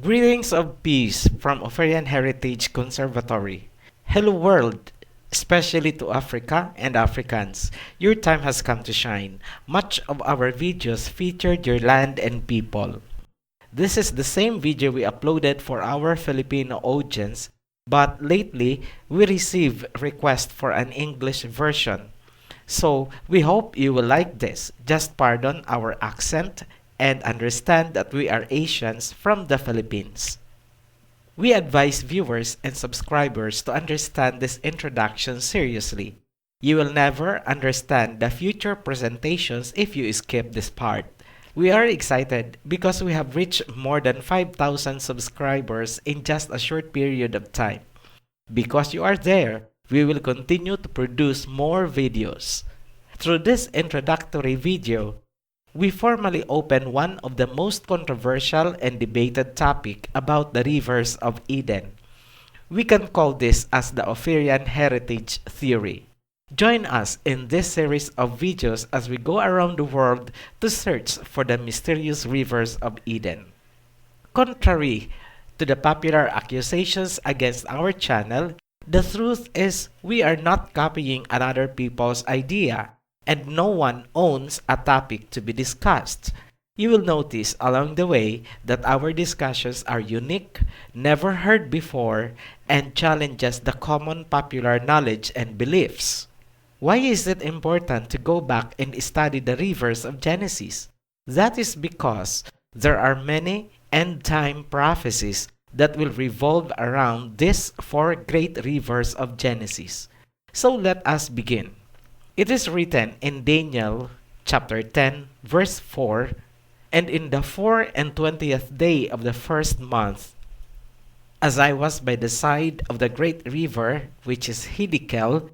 Greetings of peace from Ophirian Heritage Conservatory. Hello world, especially to Africa and Africans. Your time has come to shine. Much of our videos featured your land and people. This is the same video we uploaded for our Filipino audience, but lately we received request for an English version. So we hope you will like this. Just pardon our accent and understand that we are Asians from the Philippines. We advise viewers and subscribers to understand this introduction seriously. You will never understand the future presentations if you skip this part. We are excited because we have reached more than 5,000 subscribers in just a short period of time. Because you are there, we will continue to produce more videos. Through this introductory video, we formally open one of the most controversial and debated topic about the rivers of Eden. We can call this as the Ophirian Heritage Theory. Join us in this series of videos as we go around the world to search for the mysterious rivers of Eden. Contrary to the popular accusations against our channel, the truth is we are not copying another people's idea, and no one owns a topic to be discussed. You will notice along the way that our discussions are unique, never heard before, and challenges the common popular knowledge and beliefs. Why is it important to go back and study the rivers of Genesis? That is because there are many end-time prophecies that will revolve around these four great rivers of Genesis. So let us begin. It is written in Daniel chapter 10 verse 4, "And in the 24th day of the first month, as I was by the side of the great river, which is Hiddekel,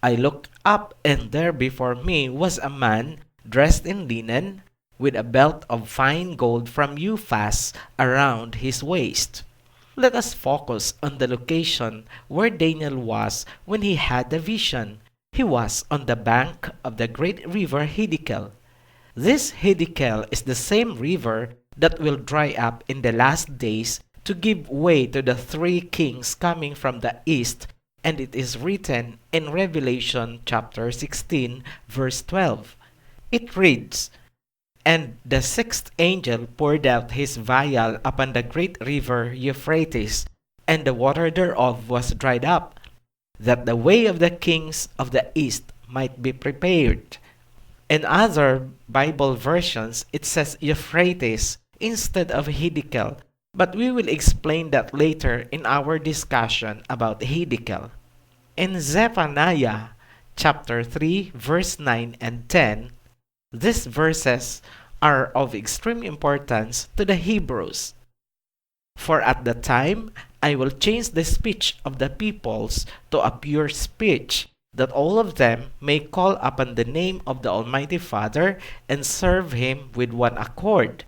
I looked up, and there before me was a man dressed in linen, with a belt of fine gold from Uphaz around his waist." Let us focus on the location where Daniel was when he had the vision. He was on the bank of the great river Hiddekel. This Hiddekel is the same river that will dry up in the last days to give way to the three kings coming from the east, and it is written in Revelation chapter 16 verse 12. It reads, "And the sixth angel poured out his vial upon the great river Euphrates, and the water thereof was dried up, that the way of the kings of the east might be prepared." In other Bible versions, it says Euphrates instead of Hiddekel, but we will explain that later in our discussion about Hiddekel. In Zephaniah chapter 3 verse 9 and 10, these verses are of extreme importance to the Hebrews. "For at the time I will change the speech of the peoples to a pure speech, that all of them may call upon the name of the Almighty Father and serve him with one accord.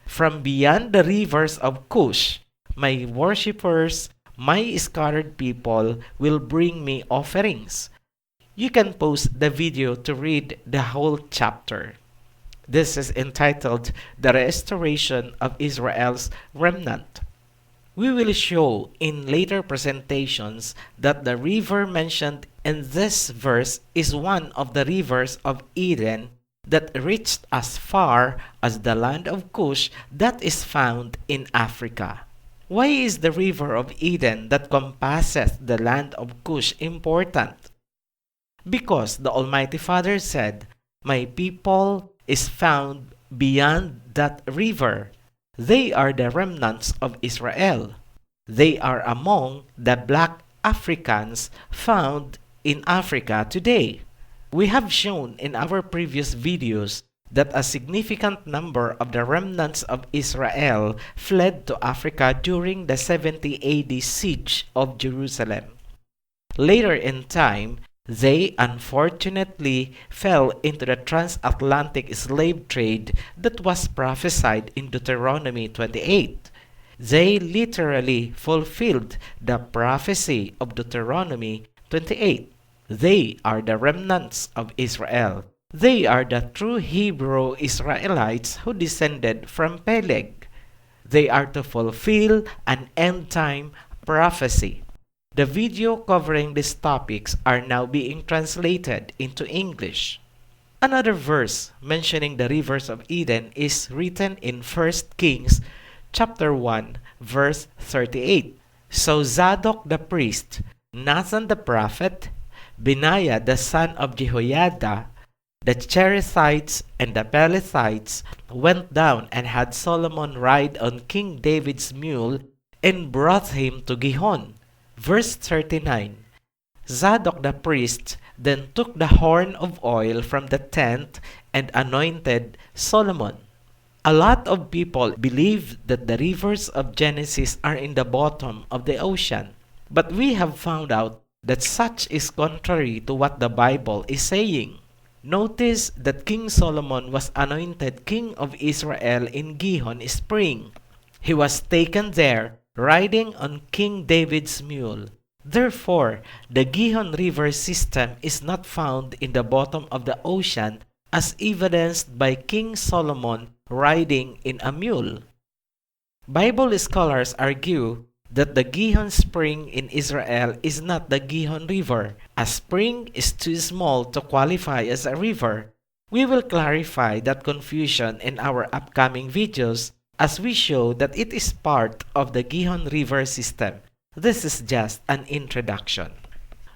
From beyond the rivers of Cush, my worshippers, my scattered people, will bring me offerings." You can pause the video to read the whole chapter. This is entitled "The Restoration of Israel's Remnant." We will show in later presentations that the river mentioned in this verse is one of the rivers of Eden that reached as far as the land of Cush that is found in Africa. Why is the river of Eden that compasses the land of Cush important? Because the Almighty Father said, "My people is found beyond that river. They are the remnants of Israel. They are among the black Africans found in Africa today." We have shown in our previous videos that a significant number of the remnants of Israel fled to Africa during the 70 AD siege of Jerusalem. Later in time, they unfortunately fell into the transatlantic slave trade that was prophesied in Deuteronomy 28. They literally fulfilled the prophecy of Deuteronomy 28. They are the remnants of Israel. They are the true Hebrew Israelites who descended from Peleg. They are to fulfill an end-time prophecy. The video covering these topics are now being translated into English. Another verse mentioning the rivers of Eden is written in 1 Kings chapter 1 verse 38. So Zadok the priest, Nathan the prophet, Benaiah the son of Jehoiada, the Cherethites and the Pelethites went down and had Solomon ride on King David's mule and brought him to Gihon. Verse 39. Zadok the priest then took the horn of oil from the tent and anointed Solomon. A lot of people believe that the rivers of Genesis are in the bottom of the ocean, but we have found out that such is contrary to what the Bible is saying. Notice that King Solomon was anointed king of Israel in Gihon spring. He was taken there riding on King David's mule. Therefore, the Gihon River system is not found in the bottom of the ocean as evidenced by King Solomon riding in a mule. Bible scholars argue that the Gihon spring in Israel is not the Gihon River. A spring is too small to qualify as a river. We will clarify that confusion in our upcoming videos as we show that it is part of the Gihon River system. This is just an introduction.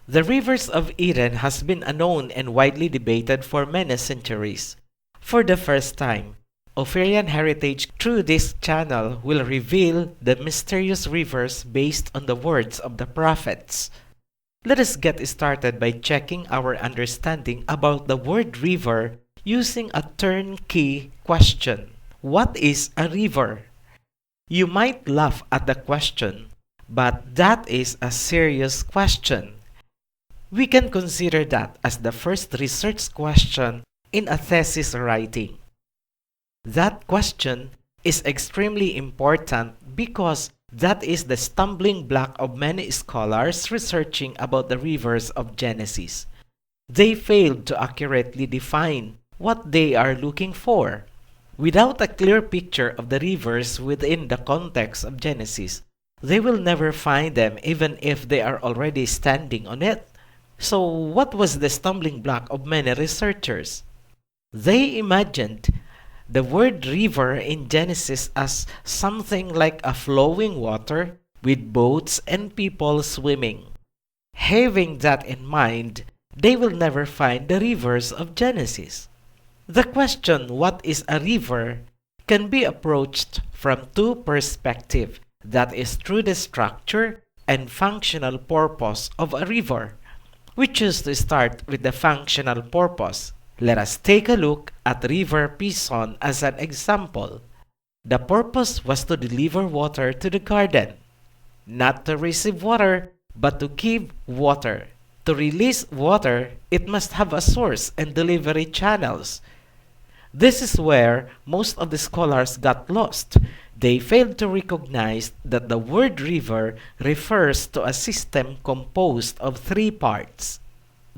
The rivers of Eden has been unknown and widely debated for many centuries. For the first time, Ophirian Heritage through this channel will reveal the mysterious rivers based on the words of the prophets. Let us get started by checking our understanding about the word river using a turnkey question. What is a river? You might laugh at the question, but that is a serious question. We can consider that as the first research question in a thesis writing. That question is extremely important because that is the stumbling block of many scholars researching about the rivers of Genesis. They failed to accurately define what they are looking for. Without a clear picture of the rivers within the context of Genesis, they will never find them even if they are already standing on it. So what was the stumbling block of many researchers? They imagined the word river in Genesis as something like a flowing water with boats and people swimming. Having that in mind, they will never find the rivers of Genesis. The question, what is a river, can be approached from two perspectives, that is through the structure and functional purpose of a river. We choose to start with the functional purpose. Let us take a look at River Pison as an example. The purpose was to deliver water to the garden. Not to receive water, but to give water. To release water, it must have a source and delivery channels. This is where most of the scholars got lost. They failed to recognize that the word river refers to a system composed of three parts.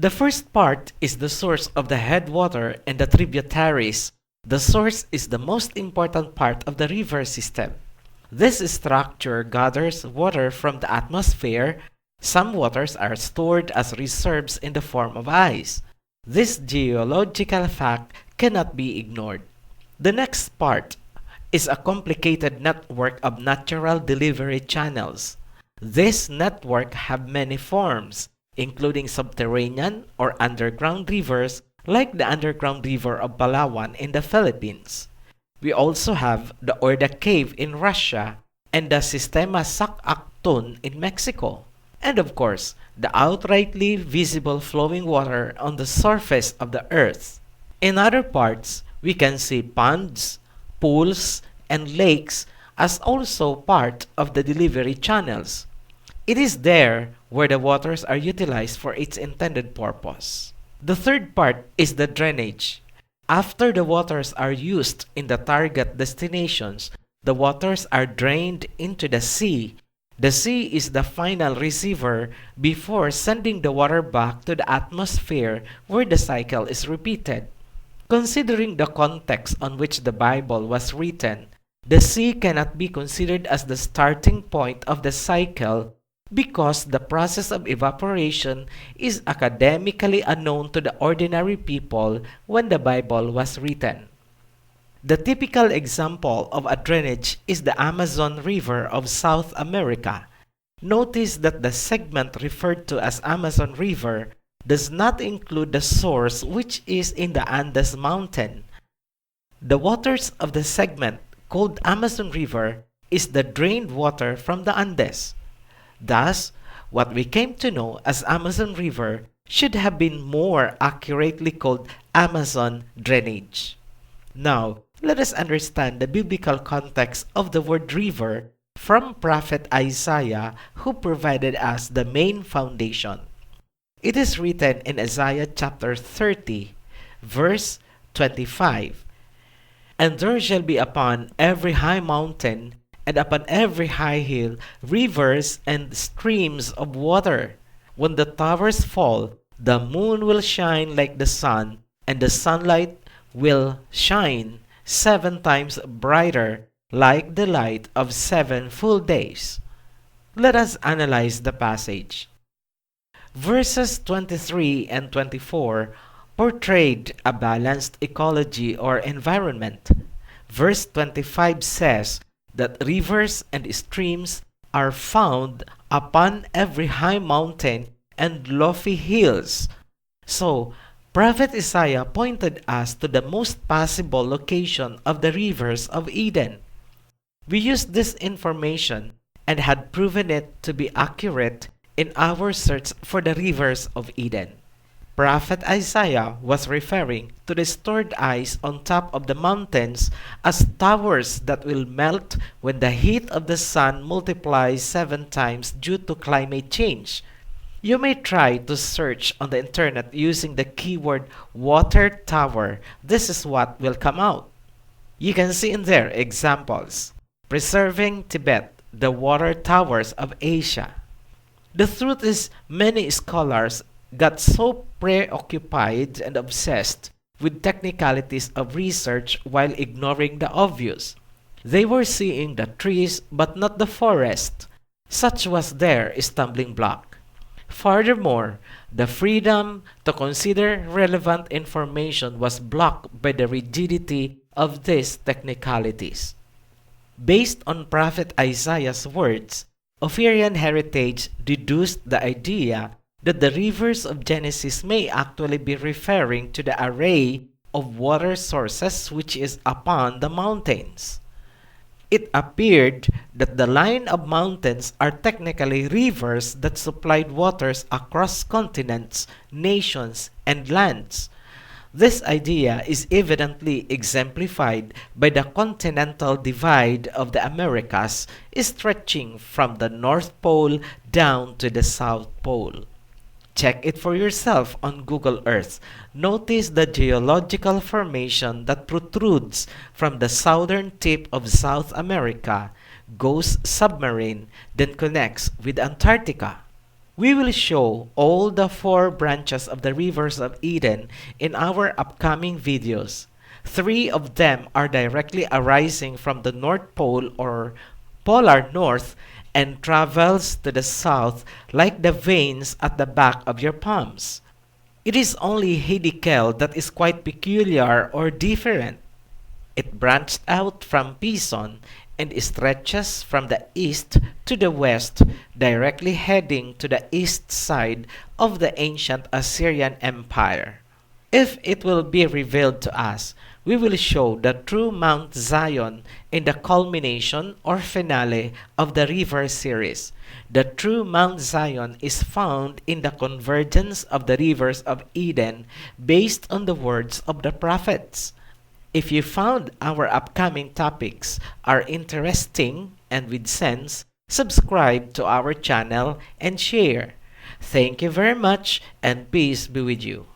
The first part is the source of the headwater and the tributaries. The source is the most important part of the river system. This structure gathers water from the atmosphere. Some waters are stored as reserves in the form of ice. This geological fact cannot be ignored. The next part is a complicated network of natural delivery channels. This network have many forms, including subterranean or underground rivers like the underground river of Palawan in the Philippines. We also have the Orda Cave in Russia and the Sistema Sac-Actun in Mexico. And of course, the outrightly visible flowing water on the surface of the earth. In other parts, we can see ponds, pools, and lakes as also part of the delivery channels. It is there where the waters are utilized for its intended purpose. The third part is the drainage. After the waters are used in the target destinations, the waters are drained into the sea. The sea is the final receiver before sending the water back to the atmosphere where the cycle is repeated. Considering the context on which the Bible was written, The sea cannot be considered as the starting point of the cycle because the process of evaporation is academically unknown to the ordinary people when the Bible was written. The typical example of a drainage is the Amazon River of South America. Notice that the segment referred to as Amazon River does not include the source, which is in the Andes Mountain. The waters of the segment called Amazon River is the drained water from the Andes. Thus, what we came to know as Amazon River should have been more accurately called Amazon drainage. Now, let us understand the biblical context of the word river from prophet Isaiah, who provided us the main foundation. It is written in Isaiah chapter 30, verse 25. And there shall be upon every high mountain and upon every high hill rivers and streams of water. When the towers fall, the moon will shine like the sun, and the sunlight will shine 7 times brighter like the light of 7 full days. Let us analyze the passage. Verses 23 and 24 portrayed a balanced ecology or environment. Verse 25 says that rivers and streams are found upon every high mountain and lofty hills. So, Prophet Isaiah pointed us to the most possible location of the rivers of Eden. We used this information and had proven it to be accurate in our search for the rivers of Eden. Prophet Isaiah was referring to the stored ice on top of the mountains as towers that will melt when the heat of the sun multiplies 7 times due to climate change. You may try to search on the internet using the keyword water tower. This is what will come out. You can see in there examples. Preserving Tibet, the water towers of Asia. The truth is, many scholars got so preoccupied and obsessed with technicalities of research while ignoring the obvious. They were seeing the trees but not the forest. Such was their stumbling block. Furthermore, the freedom to consider relevant information was blocked by the rigidity of these technicalities. Based on Prophet Isaiah's words, Ophirian Heritage deduced the idea that the rivers of Genesis may actually be referring to the array of water sources which is upon the mountains. It appeared that the line of mountains are technically rivers that supplied waters across continents, nations, and lands. This idea is evidently exemplified by the continental divide of the Americas, stretching from the North Pole down to the South Pole. Check it for yourself on Google Earth. Notice the geological formation that protrudes from the southern tip of South America, goes submarine, then connects with Antarctica. We will show all the 4 branches of the rivers of Eden in our upcoming videos. 3 of them are directly arising from the North Pole or Polar North and travels to the south like the veins at the back of your palms. It is only Hiddekel that is quite peculiar or different. It branched out from Pison and stretches from the east to the west, directly heading to the east side of the ancient Assyrian Empire. If it will be revealed to us, we will show the true Mount Zion in the culmination or finale of the river series. The true Mount Zion is found in the convergence of the rivers of Eden based on the words of the prophets. If you found our upcoming topics are interesting and with sense, subscribe to our channel and share. Thank you very much and peace be with you.